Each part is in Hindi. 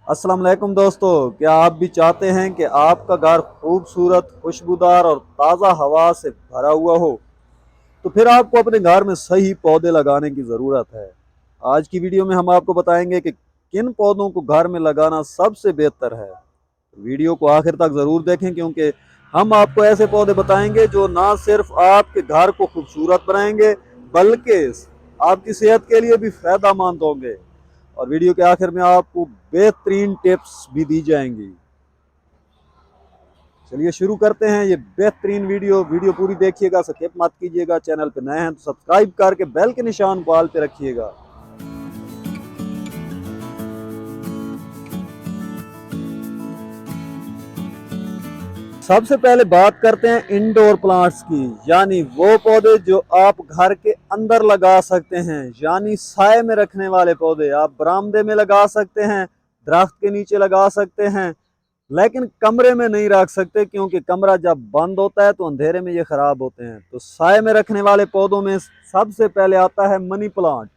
अस्सलाम वालेकुम दोस्तों, क्या आप भी चाहते हैं कि आपका घर खूबसूरत, खुशबूदार और ताज़ा हवा से भरा हुआ हो? तो फिर आपको अपने घर में सही पौधे लगाने की ज़रूरत है। आज की वीडियो में हम आपको बताएंगे कि किन पौधों को घर में लगाना सबसे बेहतर है। वीडियो को आखिर तक ज़रूर देखें, क्योंकि हम आपको ऐसे पौधे बताएंगे जो ना सिर्फ आपके घर को खूबसूरत बनाएंगे, बल्कि आपकी सेहत के लिए भी फ़ायदेमंद होंगे। और वीडियो के आखिर में आपको बेहतरीन टिप्स भी दी जाएंगी। चलिए शुरू करते हैं ये बेहतरीन वीडियो पूरी देखिएगा, स्किप मत कीजिएगा। चैनल पे नए हैं तो सब्सक्राइब करके बेल के निशान को ऑल पे रखिएगा। सबसे पहले बात करते हैं इंडोर प्लांट्स की, यानी वो पौधे जो आप घर के अंदर लगा सकते हैं, यानी साए में रखने वाले पौधे। आप बरामदे में लगा सकते हैं, दरख्त के नीचे लगा सकते हैं, लेकिन कमरे में नहीं रख सकते, क्योंकि कमरा जब बंद होता है तो अंधेरे में ये खराब होते हैं। तो साए में रखने वाले पौधों में सबसे पहले आता है मनी प्लांट।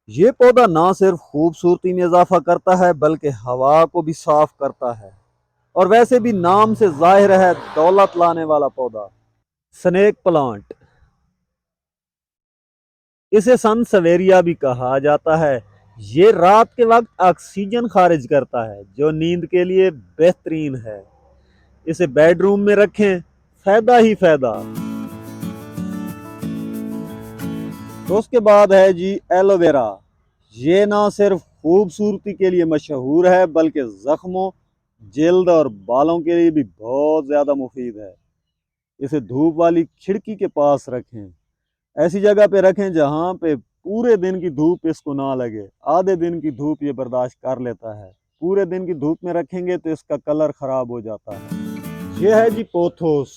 ये पौधा ना सिर्फ खूबसूरती में इजाफा करता है, बल्कि हवा को भी साफ करता है, और वैसे भी नाम से जाहिर है दौलत लाने वाला पौधा। स्नेक प्लांट, इसे सन सवेरिया भी कहा जाता है। ये रात के वक्त ऑक्सीजन खारिज करता है, जो नींद के लिए बेहतरीन है। इसे बेडरूम में रखें, फायदा ही फायदा। तो उसके बाद है जी एलोवेरा। ये ना सिर्फ खूबसूरती के लिए मशहूर है, बल्कि जख्मों, जल्द और बालों के लिए भी बहुत ज्यादा मुफीद है। इसे धूप वाली खिड़की के पास रखें, ऐसी जगह पे रखें जहाँ पे पूरे दिन की धूप इसको ना लगे। आधे दिन की धूप ये बर्दाश्त कर लेता है, पूरे दिन की धूप में रखेंगे तो इसका कलर खराब हो जाता है। ये है जी पोथोस।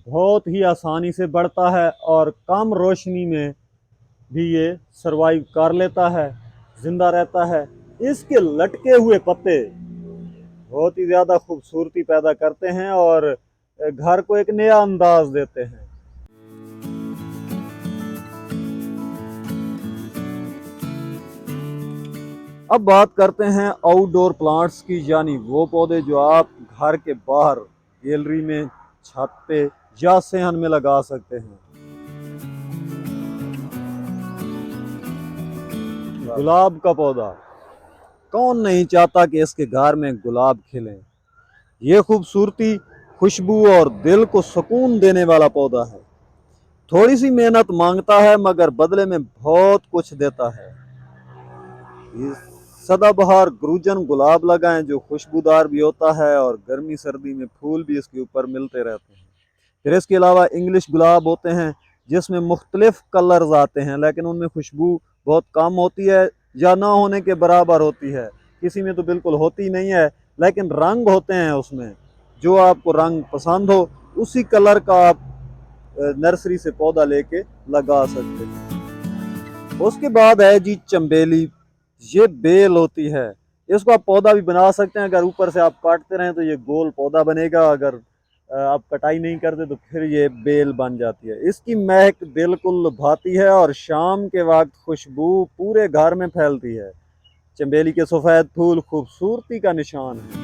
बहुत ही आसानी से बढ़ता है और कम रोशनी में भी ये सरवाइव कर लेता है, जिंदा रहता है। इसके लटके हुए पत्ते बहुत ही ज्यादा खूबसूरती पैदा करते हैं और घर को एक नया अंदाज देते हैं। अब बात करते हैं आउटडोर प्लांट्स की, यानी वो पौधे जो आप घर के बाहर, गैलरी में, छत पे या सेहन में लगा सकते हैं। गुलाब का पौधा, कौन नहीं चाहता कि इसके घर में गुलाब खिले। ये खूबसूरती, खुशबू और दिल को सुकून देने वाला पौधा है। थोड़ी सी मेहनत मांगता है, मगर बदले में बहुत कुछ देता है। सदाबहार गुरुजन गुलाब लगाएं, जो खुशबूदार भी होता है और गर्मी सर्दी में फूल भी इसके ऊपर मिलते रहते हैं। फिर इसके अलावा इंग्लिश गुलाब होते हैं, जिसमें मुख्तलिफ कलर्स आते हैं, लेकिन उनमें खुशबू बहुत कम होती है या ना होने के बराबर होती है। किसी में तो बिल्कुल होती नहीं है, लेकिन रंग होते हैं उसमें। जो आपको रंग पसंद हो, उसी कलर का आप नर्सरी से पौधा लेके लगा सकते हैं। उसके बाद है जी चंबेली। ये बेल होती है, इसको आप पौधा भी बना सकते हैं। अगर ऊपर से आप काटते रहें तो ये गोल पौधा बनेगा, अगर आप कटाई नहीं करते तो फिर ये बेल बन जाती है। इसकी महक दिल को लुभाती है और शाम के वक्त खुशबू पूरे घर में फैलती है। चंबेली के सफेद फूल खूबसूरती का निशान है।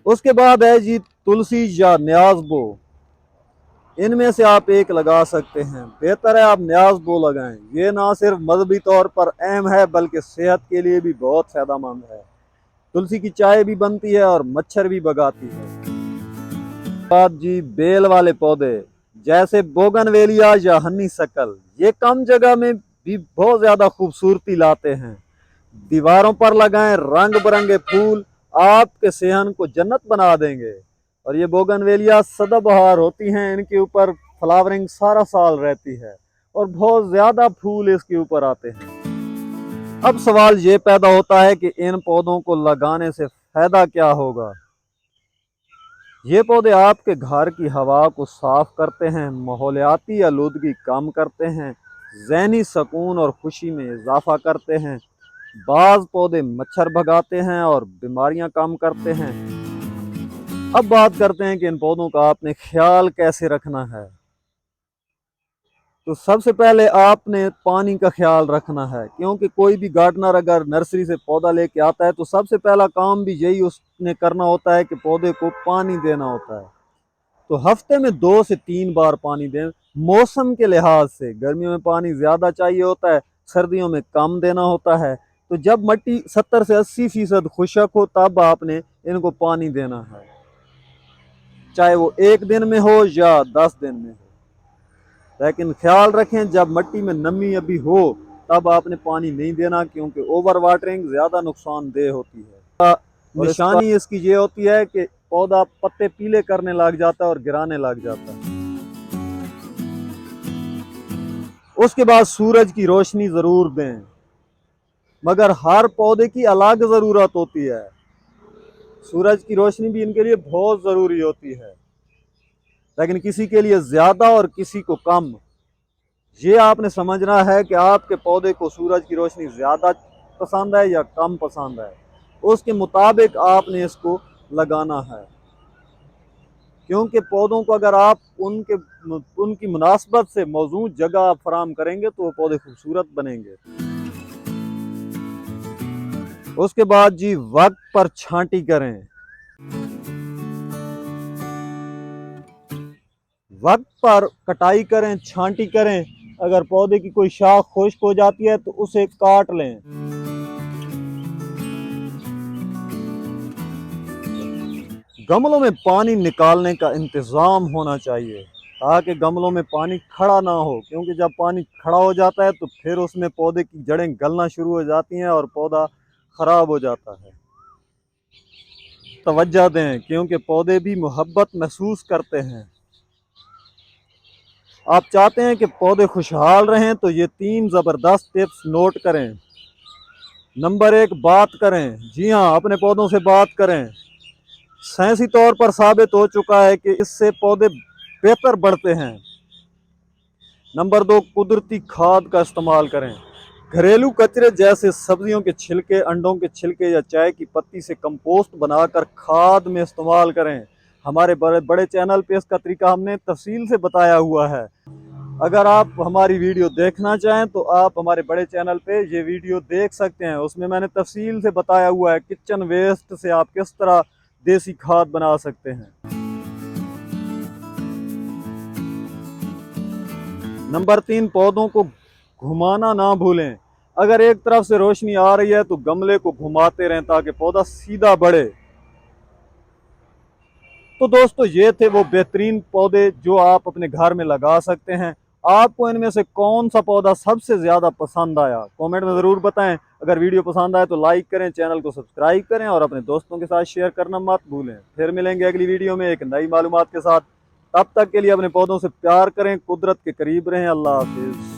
उसके बाद है जी तुलसी या न्याज़बो। इनमें से आप एक लगा सकते हैं, बेहतर है आप न्याज़बो लगाएं। ये ना सिर्फ मजहबी तौर पर अहम है, बल्कि सेहत के लिए भी बहुत फायदेमंद है। तुलसी की चाय भी बनती है और मच्छर भी भगाती है। बाद जी बेल वाले पौधे, जैसे बोगनवेलिया या हनी सकल, ये कम जगह में भी बहुत ज्यादा खूबसूरती लाते हैं। दीवारों पर लगाएं, रंग बिरंगे फूल आपके सेहन को जन्नत बना देंगे। और ये बोगनवेलिया सदाबहार होती हैं, इनके ऊपर फ्लावरिंग सारा साल रहती है और बहुत ज्यादा फूल इसके ऊपर आते हैं। अब सवाल ये पैदा होता है कि इन पौधों को लगाने से फायदा क्या होगा। ये पौधे आपके घर की हवा को साफ करते हैं, माहौलियाती आलूदगी कम करते हैं, ज़हनी सुकून और खुशी में इजाफा करते हैं। बाज़ पौधे मच्छर भगाते हैं और बीमारियां कम करते हैं। अब बात करते हैं कि इन पौधों का आपने ख्याल कैसे रखना है। तो सबसे पहले आपने पानी का ख्याल रखना है, क्योंकि कोई भी गार्डनर अगर नर्सरी से पौधा लेके आता है तो सबसे पहला काम भी यही उसने करना होता है कि पौधे को पानी देना होता है। तो हफ्ते में 2 से 3 बार पानी दें। मौसम के लिहाज से गर्मियों में पानी ज़्यादा चाहिए होता है, सर्दियों में कम देना होता है। तो जब मिट्टी 70 से 80% खुशक हो तब आपने इनको पानी देना है, चाहे वो 1 दिन में हो या 10 दिन में हो। लेकिन ख्याल रखें जब मिट्टी में नमी अभी हो तब आपने पानी नहीं देना, क्योंकि ओवर वाटरिंग ज़्यादा नुकसानदेह होती है। निशानी इसकी ये होती है कि पौधा पत्ते पीले करने लग जाता है और गिराने लग जाता है। उसके बाद सूरज की रोशनी ज़रूर दें, मगर हर पौधे की अलग ज़रूरत होती है। सूरज की रोशनी भी इनके लिए बहुत ज़रूरी होती है, लेकिन किसी के लिए ज़्यादा और किसी को कम। ये आपने समझना है कि आपके पौधे को सूरज की रोशनी ज़्यादा पसंद है या कम पसंद है, उसके मुताबिक आपने इसको लगाना है। क्योंकि पौधों को अगर आप उनकी मुनासबत से मौजूद जगह फराहम करेंगे तो वो पौधे खूबसूरत बनेंगे। उसके बाद जी वक्त पर छांटी करें। वक्त पर कटाई करें, छांटी करें। अगर पौधे की कोई शाख खुश्क हो जाती है तो उसे काट लें। गमलों में पानी निकालने का इंतज़ाम होना चाहिए ताकि गमलों में पानी खड़ा ना हो, क्योंकि जब पानी खड़ा हो जाता है तो फिर उसमें पौधे की जड़ें गलना शुरू हो जाती हैं और पौधा ख़राब हो जाता है। तवज्जो दें, क्योंकि पौधे भी मोहब्बत महसूस करते हैं। आप चाहते हैं कि पौधे खुशहाल रहें तो ये 3 ज़बरदस्त टिप्स नोट करें। नंबर 1, बात करें। जी हाँ, अपने पौधों से बात करें। साइंसी तौर पर साबित हो चुका है कि इससे पौधे बेहतर बढ़ते हैं। नंबर 2, कुदरती खाद का इस्तेमाल करें। घरेलू कचरे जैसे सब्जियों के छिलके, अंडों के छिलके या चाय की पत्ती से कंपोस्ट बनाकर खाद में इस्तेमाल करें। हमारे बड़े बड़े चैनल पे इसका तरीका हमने तफसील से बताया हुआ है। अगर आप हमारी वीडियो देखना चाहें तो आप हमारे बड़े चैनल पे ये वीडियो देख सकते हैं। उसमें मैंने तफसील से बताया हुआ है किचन वेस्ट से आप किस तरह देसी खाद बना सकते हैं। नंबर 3, पौधों को घुमाना ना भूलें। अगर एक तरफ से रोशनी आ रही है तो गमले को घुमाते रहें ताकि पौधा सीधा बढ़े। तो दोस्तों, ये थे वो बेहतरीन पौधे जो आप अपने घर में लगा सकते हैं। आपको इनमें से कौन सा पौधा सबसे ज़्यादा पसंद आया, कमेंट में ज़रूर बताएं। अगर वीडियो पसंद आए तो लाइक करें, चैनल को सब्सक्राइब करें और अपने दोस्तों के साथ शेयर करना मत भूलें। फिर मिलेंगे अगली वीडियो में एक नई मालूमात के साथ। तब तक के लिए अपने पौधों से प्यार करें, कुदरत के करीब रहें। अल्लाह हाफिज़।